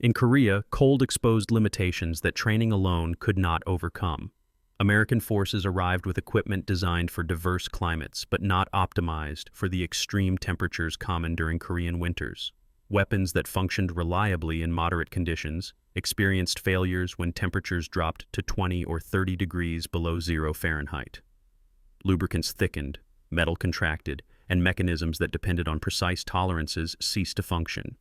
In Korea, cold exposed limitations that training alone could not overcome. American forces arrived with equipment designed for diverse climates, but not optimized for the extreme temperatures common during Korean winters. Weapons that functioned reliably in moderate conditions experienced failures when temperatures dropped to 20 or 30 degrees below 0 Fahrenheit. Lubricants thickened, metal contracted, and mechanisms that depended on precise tolerances ceased to function.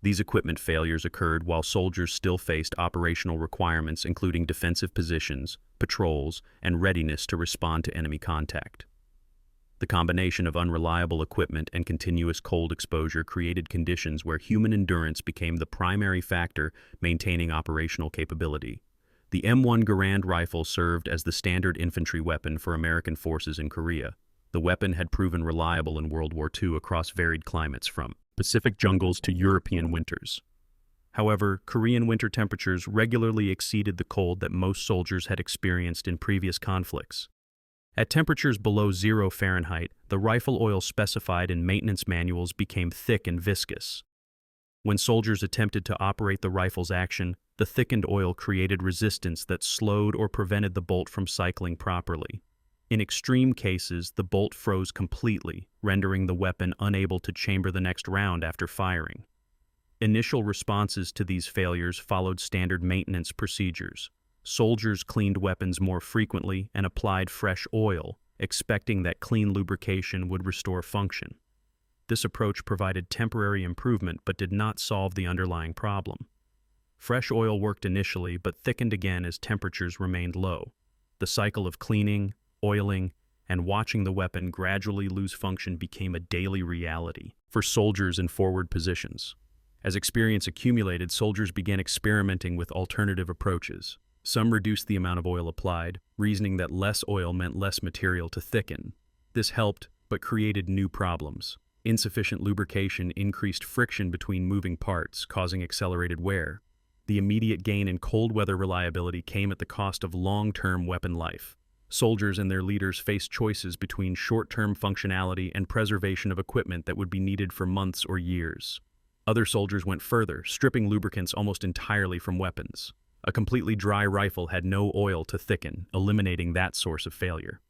These equipment failures occurred while soldiers still faced operational requirements including defensive positions, patrols, and readiness to respond to enemy contact. The combination of unreliable equipment and continuous cold exposure created conditions where human endurance became the primary factor maintaining operational capability. The M1 Garand rifle served as the standard infantry weapon for American forces in Korea. The weapon had proven reliable in World War II across varied climates from Pacific jungles to European winters. However, Korean winter temperatures regularly exceeded the cold that most soldiers had experienced in previous conflicts. At temperatures below 0 Fahrenheit, the rifle oil specified in maintenance manuals became thick and viscous. When soldiers attempted to operate the rifle's action, the thickened oil created resistance that slowed or prevented the bolt from cycling properly. In extreme cases, the bolt froze completely, rendering the weapon unable to chamber the next round after firing. Initial responses to these failures followed standard maintenance procedures. Soldiers cleaned weapons more frequently and applied fresh oil, expecting that clean lubrication would restore function. This approach provided temporary improvement but did not solve the underlying problem. Fresh oil worked initially but thickened again as temperatures remained low. The cycle of cleaning, oiling, and watching the weapon gradually lose function became a daily reality for soldiers in forward positions. As experience accumulated, soldiers began experimenting with alternative approaches. Some reduced the amount of oil applied, reasoning that less oil meant less material to thicken. This helped, but created new problems. Insufficient lubrication increased friction between moving parts, causing accelerated wear. The immediate gain in cold weather reliability came at the cost of long-term weapon life. Soldiers and their leaders faced choices between short-term functionality and preservation of equipment that would be needed for months or years. Other soldiers went further, stripping lubricants almost entirely from weapons. A completely dry rifle had no oil to thicken, eliminating that source of failure.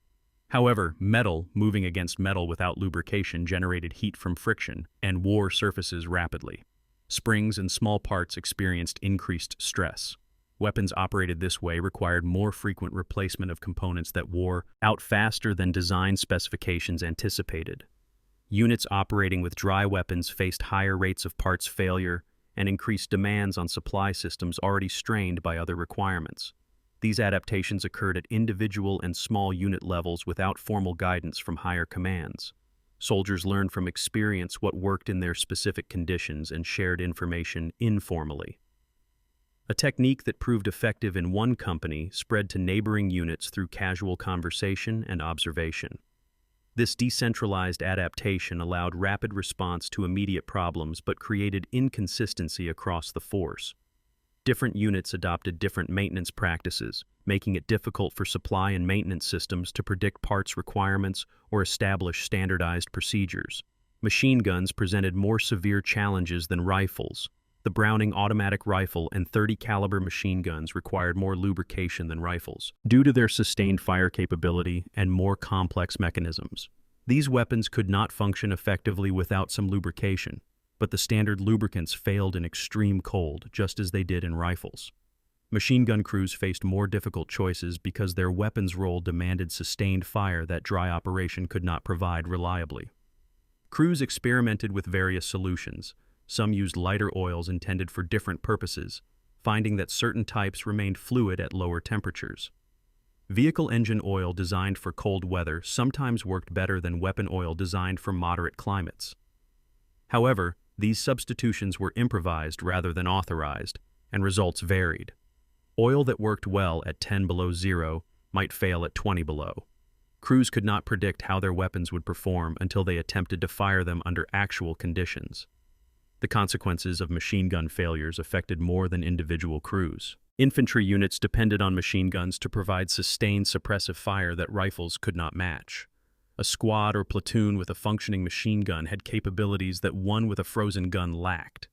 However, metal moving against metal without lubrication generated heat from friction and wore surfaces rapidly. Springs and small parts experienced increased stress. Weapons operated this way required more frequent replacement of components that wore out faster than design specifications anticipated. Units operating with dry weapons faced higher rates of parts failure and increased demands on supply systems already strained by other requirements. These adaptations occurred at individual and small unit levels without formal guidance from higher commands. Soldiers learned from experience what worked in their specific conditions and shared information informally. A technique that proved effective in one company spread to neighboring units through casual conversation and observation. This decentralized adaptation allowed rapid response to immediate problems but created inconsistency across the force. Different units adopted different maintenance practices, making it difficult for supply and maintenance systems to predict parts requirements or establish standardized procedures. Machine guns presented more severe challenges than rifles. The Browning automatic rifle and .30 caliber machine guns required more lubrication than rifles, due to their sustained fire capability and more complex mechanisms. These weapons could not function effectively without some lubrication, but the standard lubricants failed in extreme cold, just as they did in rifles. Machine gun crews faced more difficult choices because their weapons role demanded sustained fire that dry operation could not provide reliably. Crews experimented with various solutions. Some used lighter oils intended for different purposes, finding that certain types remained fluid at lower temperatures. Vehicle engine oil designed for cold weather sometimes worked better than weapon oil designed for moderate climates. However, these substitutions were improvised rather than authorized, and results varied. Oil that worked well at 10 below zero might fail at 20 below. Crews could not predict how their weapons would perform until they attempted to fire them under actual conditions. The consequences of machine gun failures affected more than individual crews. Infantry units depended on machine guns to provide sustained suppressive fire that rifles could not match. A squad or platoon with a functioning machine gun had capabilities that one with a frozen gun lacked.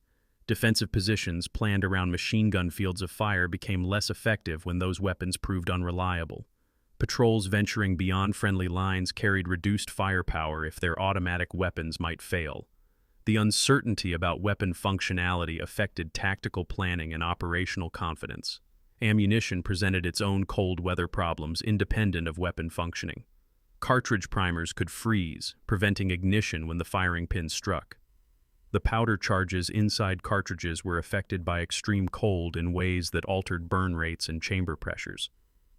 Defensive positions planned around machine gun fields of fire became less effective when those weapons proved unreliable. Patrols venturing beyond friendly lines carried reduced firepower if their automatic weapons might fail. The uncertainty about weapon functionality affected tactical planning and operational confidence. Ammunition presented its own cold weather problems independent of weapon functioning. Cartridge primers could freeze, preventing ignition when the firing pin struck. The powder charges inside cartridges were affected by extreme cold in ways that altered burn rates and chamber pressures.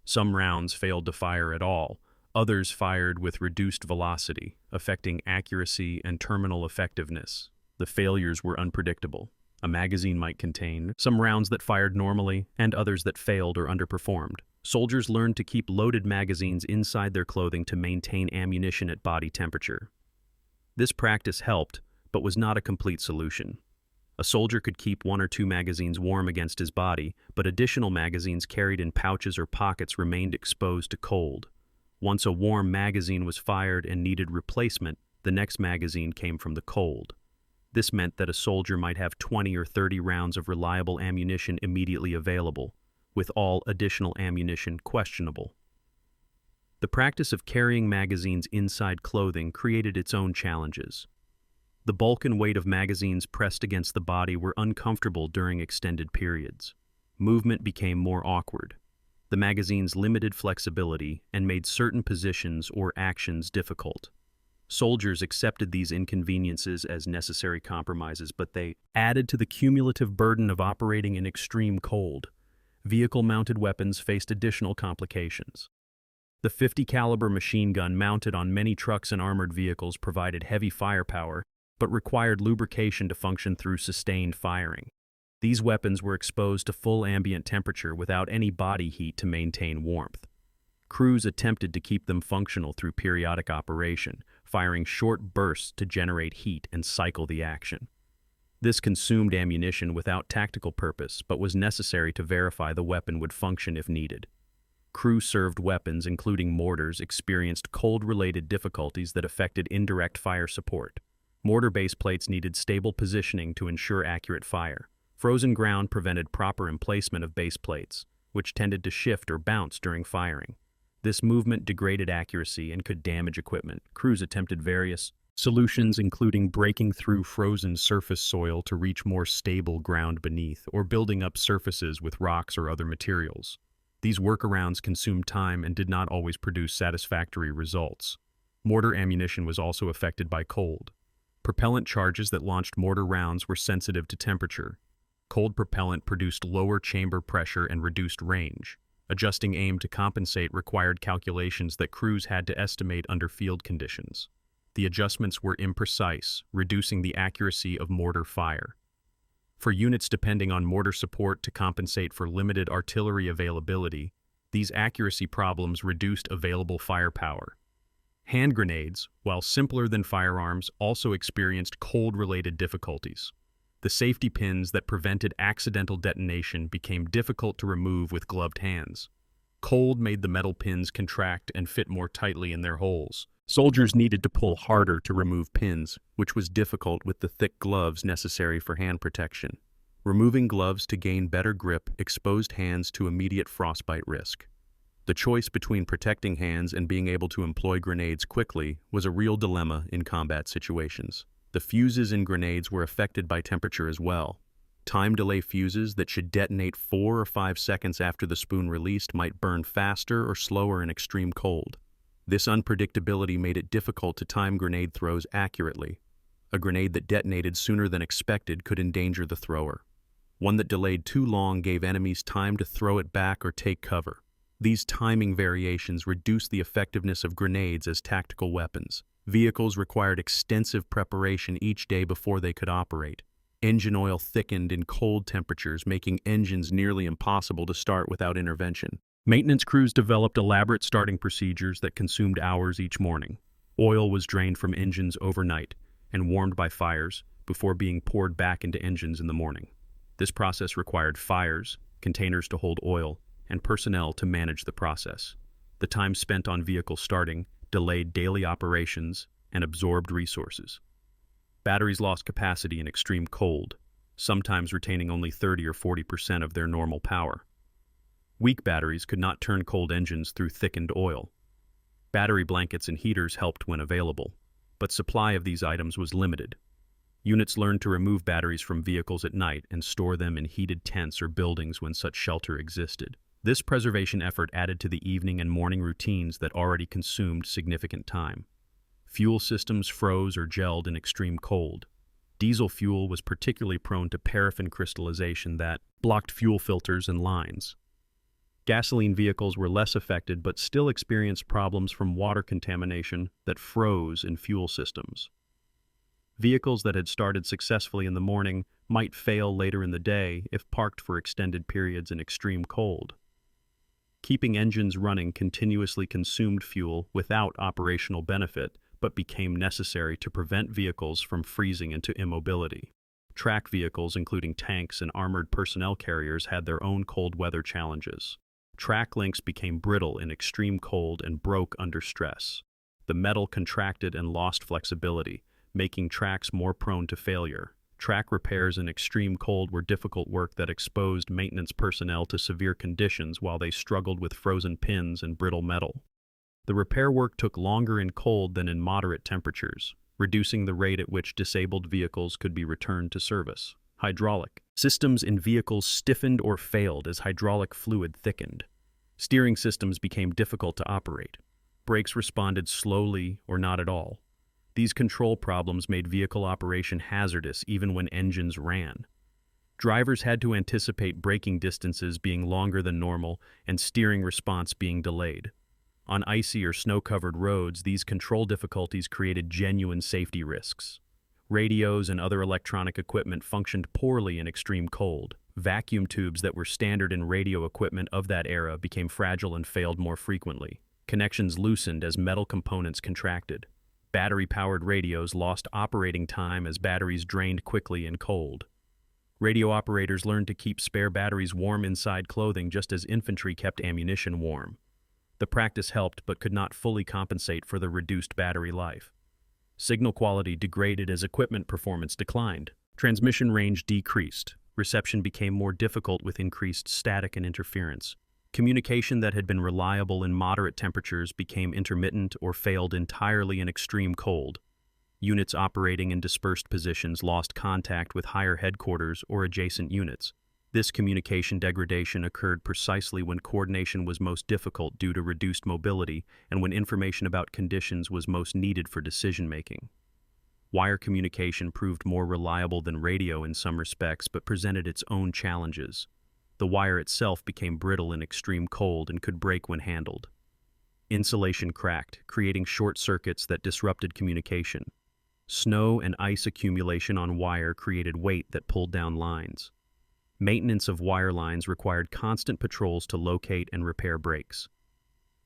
Some rounds failed to fire at all, others fired with reduced velocity, affecting accuracy and terminal effectiveness. The failures were unpredictable. A magazine might contain some rounds that fired normally and others that failed or underperformed. Soldiers learned to keep loaded magazines inside their clothing to maintain ammunition at body temperature. This practice helped, but was not a complete solution. A soldier could keep 1 or 2 magazines warm against his body, but additional magazines carried in pouches or pockets remained exposed to cold. Once a warm magazine was fired and needed replacement, the next magazine came from the cold. This meant that a soldier might have 20 or 30 rounds of reliable ammunition immediately available, with all additional ammunition questionable. The practice of carrying magazines inside clothing created its own challenges. The bulk and weight of magazines pressed against the body were uncomfortable during extended periods. Movement became more awkward. The magazines limited flexibility and made certain positions or actions difficult. Soldiers accepted these inconveniences as necessary compromises, but they added to the cumulative burden of operating in extreme cold. Vehicle-mounted weapons faced additional complications. The .50 caliber machine gun mounted on many trucks and armored vehicles provided heavy firepower, but required lubrication to function through sustained firing. These weapons were exposed to full ambient temperature without any body heat to maintain warmth. Crews attempted to keep them functional through periodic operation, firing short bursts to generate heat and cycle the action. This consumed ammunition without tactical purpose, but was necessary to verify the weapon would function if needed. Crew-served weapons, including mortars, experienced cold-related difficulties that affected indirect fire support. Mortar base plates needed stable positioning to ensure accurate fire. Frozen ground prevented proper emplacement of base plates, which tended to shift or bounce during firing. This movement degraded accuracy and could damage equipment. Crews attempted various solutions, including breaking through frozen surface soil to reach more stable ground beneath, or building up surfaces with rocks or other materials. These workarounds consumed time and did not always produce satisfactory results. Mortar ammunition was also affected by cold. Propellant charges that launched mortar rounds were sensitive to temperature. Cold propellant produced lower chamber pressure and reduced range. Adjusting aim to compensate required calculations that crews had to estimate under field conditions. The adjustments were imprecise, reducing the accuracy of mortar fire. For units depending on mortar support to compensate for limited artillery availability, these accuracy problems reduced available firepower. Hand grenades, while simpler than firearms, also experienced cold-related difficulties. The safety pins that prevented accidental detonation became difficult to remove with gloved hands. Cold made the metal pins contract and fit more tightly in their holes. Soldiers needed to pull harder to remove pins, which was difficult with the thick gloves necessary for hand protection. Removing gloves to gain better grip exposed hands to immediate frostbite risk. The choice between protecting hands and being able to employ grenades quickly was a real dilemma in combat situations. The fuses in grenades were affected by temperature as well. Time delay fuses that should detonate 4 or 5 seconds after the spoon released might burn faster or slower in extreme cold. This unpredictability made it difficult to time grenade throws accurately. A grenade that detonated sooner than expected could endanger the thrower. One that delayed too long gave enemies time to throw it back or take cover. These timing variations reduced the effectiveness of grenades as tactical weapons. Vehicles required extensive preparation each day before they could operate. Engine oil thickened in cold temperatures, making engines nearly impossible to start without intervention. Maintenance crews developed elaborate starting procedures that consumed hours each morning. Oil was drained from engines overnight and warmed by fires before being poured back into engines in the morning. This process required fires, containers to hold oil, and personnel to manage the process. The time spent on vehicle starting delayed daily operations and absorbed resources. Batteries lost capacity in extreme cold. sometimes retaining only 30 or 40% of their normal power. Weak batteries could not turn cold engines through thickened oil. Battery blankets and heaters helped when available, but supply of these items was limited. Units learned to remove batteries from vehicles at night and store them in heated tents or buildings when such shelter existed. This preservation effort added to the evening and morning routines that already consumed significant time. Fuel systems froze or gelled in extreme cold. Diesel fuel was particularly prone to paraffin crystallization that blocked fuel filters and lines. Gasoline vehicles were less affected but still experienced problems from water contamination that froze in fuel systems. Vehicles that had started successfully in the morning might fail later in the day if parked for extended periods in extreme cold. Keeping engines running continuously consumed fuel without operational benefit, but became necessary to prevent vehicles from freezing into immobility. Track vehicles, including tanks and armored personnel carriers, had their own cold weather challenges. Track links became brittle in extreme cold and broke under stress. The metal contracted and lost flexibility, making tracks more prone to failure. Track repairs in extreme cold were difficult work that exposed maintenance personnel to severe conditions while they struggled with frozen pins and brittle metal. The repair work took longer in cold than in moderate temperatures, reducing the rate at which disabled vehicles could be returned to service. Hydraulic systems in vehicles stiffened or failed as hydraulic fluid thickened. Steering systems became difficult to operate. Brakes responded slowly or not at all. These control problems made vehicle operation hazardous even when engines ran. Drivers had to anticipate braking distances being longer than normal and steering response being delayed. On icy or snow-covered roads, these control difficulties created genuine safety risks. Radios and other electronic equipment functioned poorly in extreme cold. Vacuum tubes that were standard in radio equipment of that era became fragile and failed more frequently. Connections loosened as metal components contracted. Battery-powered radios lost operating time as batteries drained quickly in cold. Radio operators learned to keep spare batteries warm inside clothing just as infantry kept ammunition warm. The practice helped but could not fully compensate for the reduced battery life. Signal quality degraded as equipment performance declined. Transmission range decreased. Reception became more difficult with increased static and interference. Communication that had been reliable in moderate temperatures became intermittent or failed entirely in extreme cold. Units operating in dispersed positions lost contact with higher headquarters or adjacent units. This communication degradation occurred precisely when coordination was most difficult due to reduced mobility and when information about conditions was most needed for decision-making. Wire communication proved more reliable than radio in some respects but presented its own challenges. The wire itself became brittle in extreme cold and could break when handled. Insulation cracked, creating short circuits that disrupted communication. Snow and ice accumulation on wire created weight that pulled down lines. Maintenance of wire lines required constant patrols to locate and repair breaks.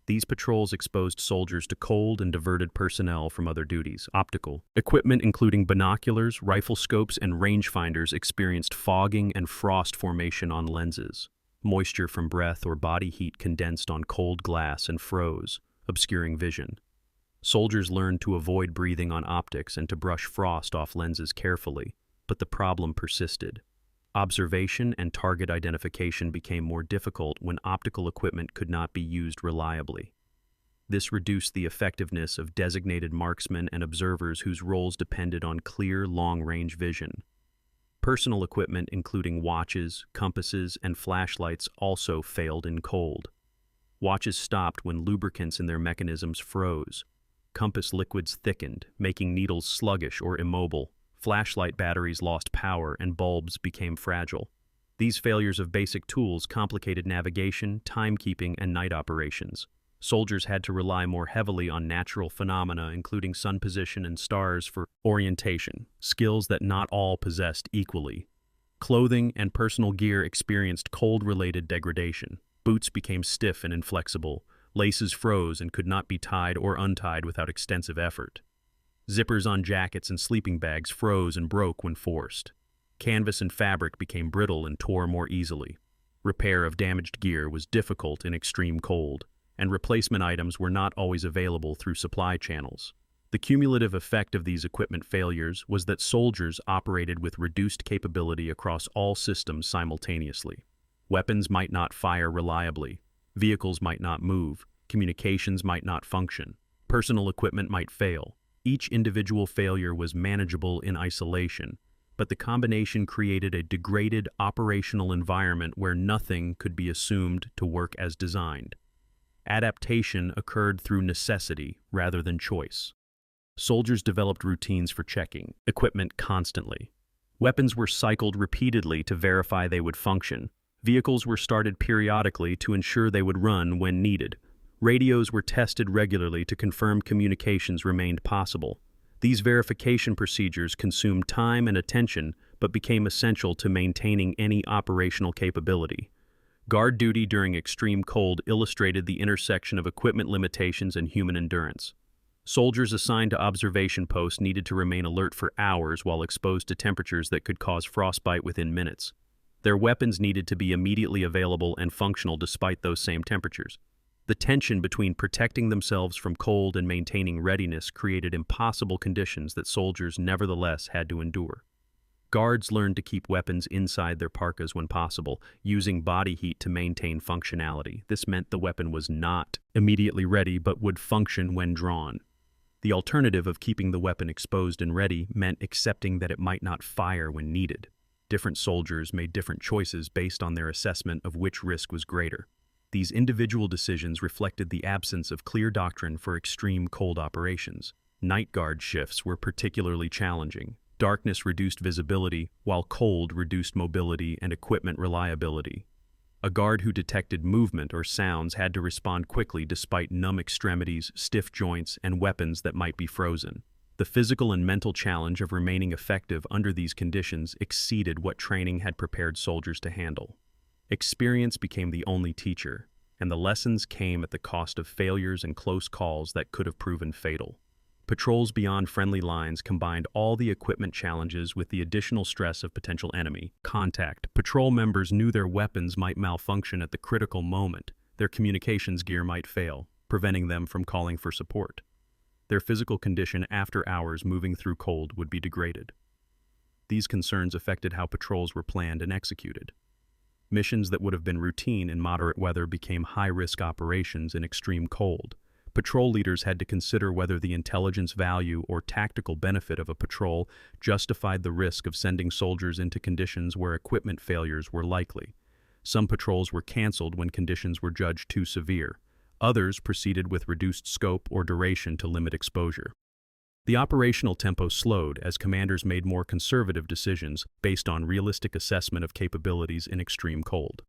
These patrols exposed soldiers to cold and diverted personnel from other duties. Optical equipment, including binoculars, rifle scopes, and rangefinders, experienced fogging and frost formation on lenses. Moisture from breath or body heat condensed on cold glass and froze, obscuring vision. Soldiers learned to avoid breathing on optics and to brush frost off lenses carefully, but the problem persisted. Observation and target identification became more difficult when optical equipment could not be used reliably. This reduced the effectiveness of designated marksmen and observers whose roles depended on clear, long-range vision. Personal equipment, including watches, compasses, and flashlights, also failed in cold. Watches stopped when lubricants in their mechanisms froze. Compass liquids thickened, making needles sluggish or immobile. Flashlight batteries lost power and bulbs became fragile. These failures of basic tools complicated navigation, timekeeping, and night operations. Soldiers had to rely more heavily on natural phenomena, including sun position and stars, for orientation, skills that not all possessed equally. Clothing and personal gear experienced cold-related degradation. Boots became stiff and inflexible. Laces froze and could not be tied or untied without extensive effort. Zippers on jackets and sleeping bags froze and broke when forced. Canvas and fabric became brittle and tore more easily. Repair of damaged gear was difficult in extreme cold, and replacement items were not always available through supply channels. The cumulative effect of these equipment failures was that soldiers operated with reduced capability across all systems simultaneously. Weapons might not fire reliably, vehicles might not move, communications might not function, personal equipment might fail. Each individual failure was manageable in isolation, but the combination created a degraded operational environment where nothing could be assumed to work as designed. Adaptation occurred through necessity rather than choice. Soldiers developed routines for checking equipment constantly. Weapons were cycled repeatedly to verify they would function. Vehicles were started periodically to ensure they would run when needed. Radios were tested regularly to confirm communications remained possible. These verification procedures consumed time and attention, but became essential to maintaining any operational capability. Guard duty during extreme cold illustrated the intersection of equipment limitations and human endurance. Soldiers assigned to observation posts needed to remain alert for hours while exposed to temperatures that could cause frostbite within minutes. Their weapons needed to be immediately available and functional despite those same temperatures. The tension between protecting themselves from cold and maintaining readiness created impossible conditions that soldiers nevertheless had to endure. Guards learned to keep weapons inside their parkas when possible, using body heat to maintain functionality. This meant the weapon was not immediately ready but would function when drawn. The alternative of keeping the weapon exposed and ready meant accepting that it might not fire when needed. Different soldiers made different choices based on their assessment of which risk was greater. These individual decisions reflected the absence of clear doctrine for extreme cold operations. Night guard shifts were particularly challenging. Darkness reduced visibility, while cold reduced mobility and equipment reliability. A guard who detected movement or sounds had to respond quickly despite numb extremities, stiff joints, and weapons that might be frozen. The physical and mental challenge of remaining effective under these conditions exceeded what training had prepared soldiers to handle. Experience became the only teacher, and the lessons came at the cost of failures and close calls that could have proven fatal. Patrols beyond friendly lines combined all the equipment challenges with the additional stress of potential enemy contact. Patrol members knew their weapons might malfunction at the critical moment. Their communications gear might fail, preventing them from calling for support. Their physical condition after hours moving through cold would be degraded. These concerns affected how patrols were planned and executed. Missions that would have been routine in moderate weather became high-risk operations in extreme cold. Patrol leaders had to consider whether the intelligence value or tactical benefit of a patrol justified the risk of sending soldiers into conditions where equipment failures were likely. Some patrols were canceled when conditions were judged too severe. Others proceeded with reduced scope or duration to limit exposure. The operational tempo slowed as commanders made more conservative decisions based on realistic assessment of capabilities in extreme cold.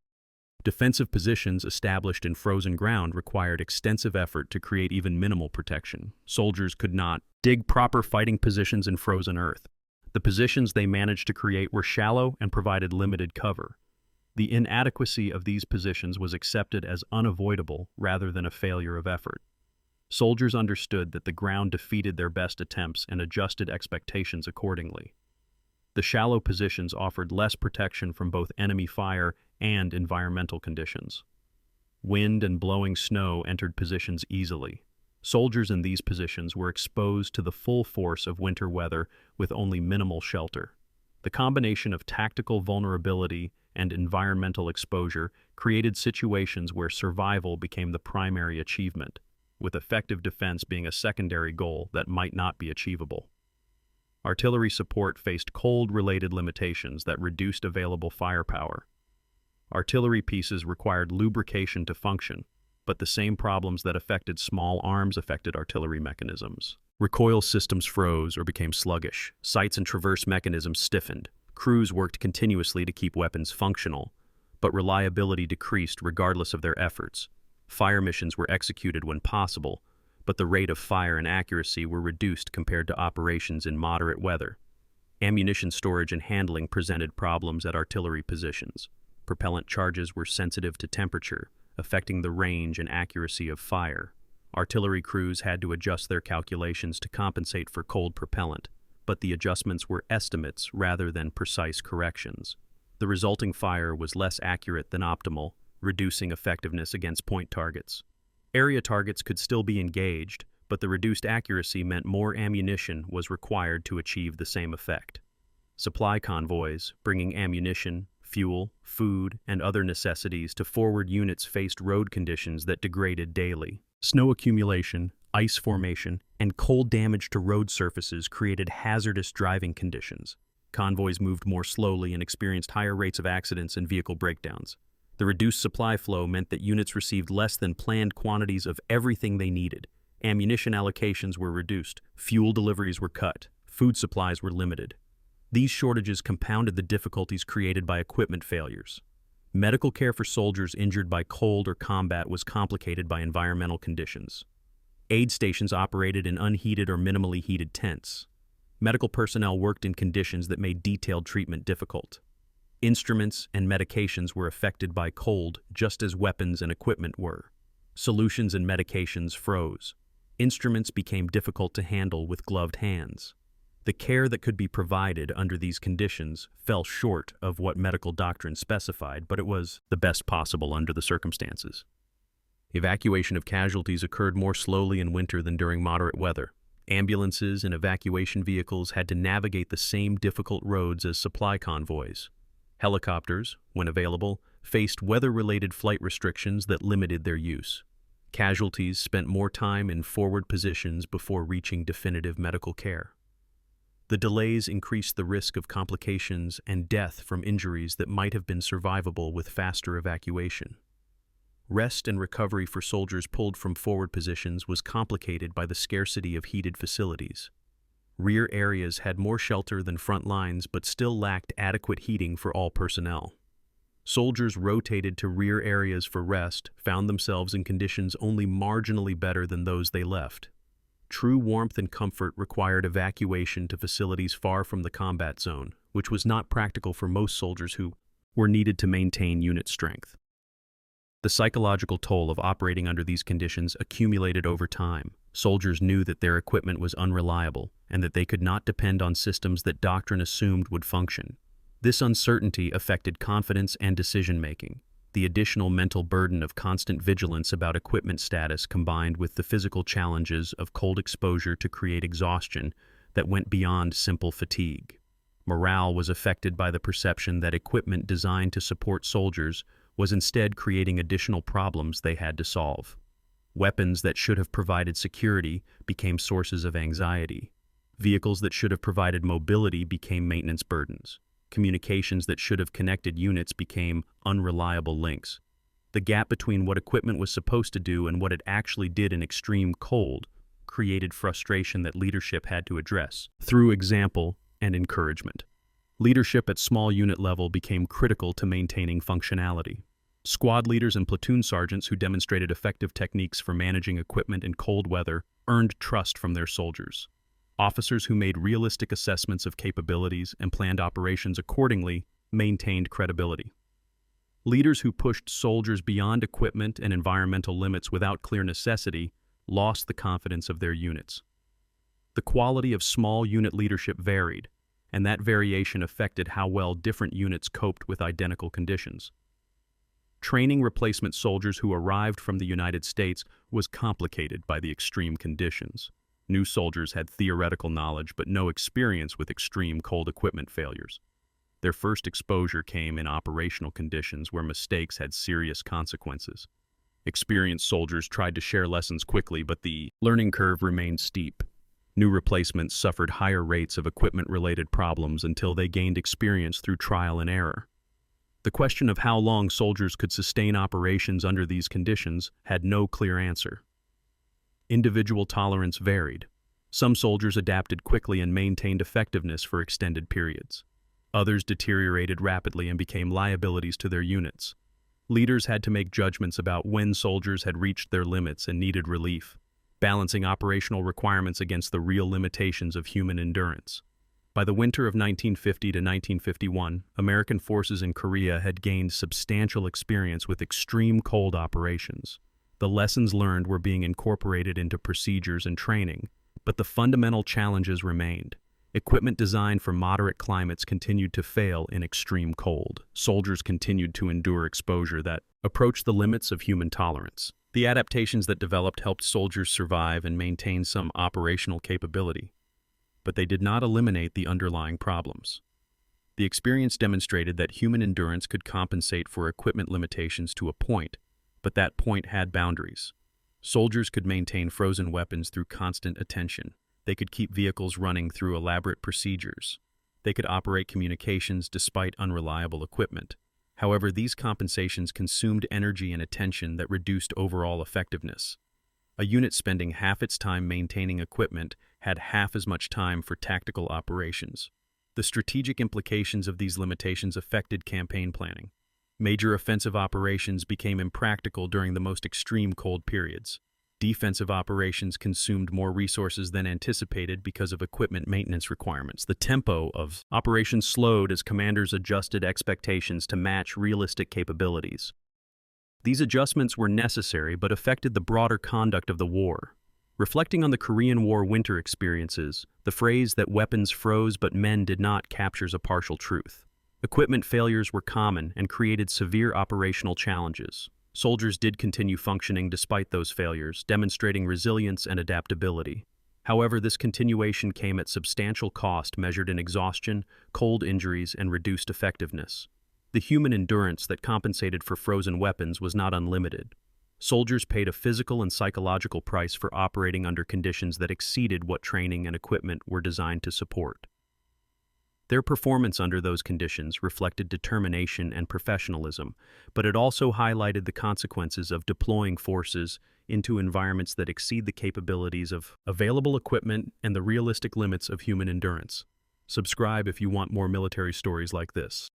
Defensive positions established in frozen ground required extensive effort to create even minimal protection. Soldiers could not dig proper fighting positions in frozen earth. The positions they managed to create were shallow and provided limited cover. The inadequacy of these positions was accepted as unavoidable rather than a failure of effort. Soldiers understood that the ground defeated their best attempts and adjusted expectations accordingly. The shallow positions offered less protection from both enemy fire and environmental conditions. Wind and blowing snow entered positions easily. Soldiers in these positions were exposed to the full force of winter weather with only minimal shelter. The combination of tactical vulnerability and environmental exposure created situations where survival became the primary achievement, with effective defense being a secondary goal that might not be achievable. Artillery support faced cold-related limitations that reduced available firepower. Artillery pieces required lubrication to function, but the same problems that affected small arms affected artillery mechanisms. Recoil systems froze or became sluggish. Sights and traverse mechanisms stiffened. Crews worked continuously to keep weapons functional, but reliability decreased regardless of their efforts. Fire missions were executed when possible, but the rate of fire and accuracy were reduced compared to operations in moderate weather. Ammunition storage and handling presented problems at artillery positions. Propellant charges were sensitive to temperature, affecting the range and accuracy of fire. Artillery crews had to adjust their calculations to compensate for cold propellant, but the adjustments were estimates rather than precise corrections. The resulting fire was less accurate than optimal, reducing effectiveness against point targets. Area targets could still be engaged, but the reduced accuracy meant more ammunition was required to achieve the same effect. Supply convoys, bringing ammunition, fuel, food, and other necessities to forward units faced road conditions that degraded daily. Snow accumulation, ice formation, and cold damage to road surfaces created hazardous driving conditions. Convoys moved more slowly and experienced higher rates of accidents and vehicle breakdowns. The reduced supply flow meant that units received less than planned quantities of everything they needed. Ammunition allocations were reduced, fuel deliveries were cut, food supplies were limited. These shortages compounded the difficulties created by equipment failures. Medical care for soldiers injured by cold or combat was complicated by environmental conditions. Aid stations operated in unheated or minimally heated tents. Medical personnel worked in conditions that made detailed treatment difficult. Instruments and medications were affected by cold just as weapons and equipment were. Solutions and medications froze. Instruments became difficult to handle with gloved hands. The care that could be provided under these conditions fell short of what medical doctrine specified, but it was the best possible under the circumstances. Evacuation of casualties occurred more slowly in winter than during moderate weather. Ambulances and evacuation vehicles had to navigate the same difficult roads as supply convoys. Helicopters, when available, faced weather-related flight restrictions that limited their use. Casualties spent more time in forward positions before reaching definitive medical care. The delays increased the risk of complications and death from injuries that might have been survivable with faster evacuation. Rest and recovery for soldiers pulled from forward positions was complicated by the scarcity of heated facilities. Rear areas had more shelter than front lines but still lacked adequate heating for all personnel. Soldiers rotated to rear areas for rest found themselves in conditions only marginally better than those they left. True warmth and comfort required evacuation to facilities far from the combat zone, which was not practical for most soldiers who were needed to maintain unit strength. The psychological toll of operating under these conditions accumulated over time. Soldiers knew that their equipment was unreliable and that they could not depend on systems that doctrine assumed would function. This uncertainty affected confidence and decision-making. The additional mental burden of constant vigilance about equipment status combined with the physical challenges of cold exposure to create exhaustion that went beyond simple fatigue. Morale was affected by the perception that equipment designed to support soldiers was instead creating additional problems they had to solve. Weapons that should have provided security became sources of anxiety. Vehicles that should have provided mobility became maintenance burdens. Communications that should have connected units became unreliable links. The gap between what equipment was supposed to do and what it actually did in extreme cold created frustration that leadership had to address through example and encouragement. Leadership at small unit level became critical to maintaining functionality. Squad leaders and platoon sergeants who demonstrated effective techniques for managing equipment in cold weather earned trust from their soldiers. Officers who made realistic assessments of capabilities and planned operations accordingly maintained credibility. Leaders who pushed soldiers beyond equipment and environmental limits without clear necessity lost the confidence of their units. The quality of small unit leadership varied, and that variation affected how well different units coped with identical conditions. Training replacement soldiers who arrived from the United States was complicated by the extreme conditions. New soldiers had theoretical knowledge but no experience with extreme cold equipment failures. Their first exposure came in operational conditions where mistakes had serious consequences. Experienced soldiers tried to share lessons quickly, but the learning curve remained steep. New replacements suffered higher rates of equipment-related problems until they gained experience through trial and error. The question of how long soldiers could sustain operations under these conditions had no clear answer. Individual tolerance varied. Some soldiers adapted quickly and maintained effectiveness for extended periods. Others deteriorated rapidly and became liabilities to their units. Leaders had to make judgments about when soldiers had reached their limits and needed relief, balancing operational requirements against the real limitations of human endurance. By the winter of 1950 to 1951, American forces in Korea had gained substantial experience with extreme cold operations. The lessons learned were being incorporated into procedures and training, but the fundamental challenges remained. Equipment designed for moderate climates continued to fail in extreme cold. Soldiers continued to endure exposure that approached the limits of human tolerance. The adaptations that developed helped soldiers survive and maintain some operational capability, but they did not eliminate the underlying problems. The experience demonstrated that human endurance could compensate for equipment limitations to a point, but that point had boundaries. Soldiers could maintain frozen weapons through constant attention. They could keep vehicles running through elaborate procedures. They could operate communications despite unreliable equipment. However, these compensations consumed energy and attention that reduced overall effectiveness. A unit spending half its time maintaining equipment had half as much time for tactical operations. The strategic implications of these limitations affected campaign planning. Major offensive operations became impractical during the most extreme cold periods. Defensive operations consumed more resources than anticipated because of equipment maintenance requirements. The tempo of operations slowed as commanders adjusted expectations to match realistic capabilities. These adjustments were necessary but affected the broader conduct of the war. Reflecting on the Korean War winter experiences, the phrase that weapons froze but men did not captures a partial truth. Equipment failures were common and created severe operational challenges. Soldiers did continue functioning despite those failures, demonstrating resilience and adaptability. However, this continuation came at substantial cost measured in exhaustion, cold injuries, and reduced effectiveness. The human endurance that compensated for frozen weapons was not unlimited. Soldiers paid a physical and psychological price for operating under conditions that exceeded what training and equipment were designed to support. Their performance under those conditions reflected determination and professionalism, but it also highlighted the consequences of deploying forces into environments that exceed the capabilities of available equipment and the realistic limits of human endurance. Subscribe if you want more military stories like this.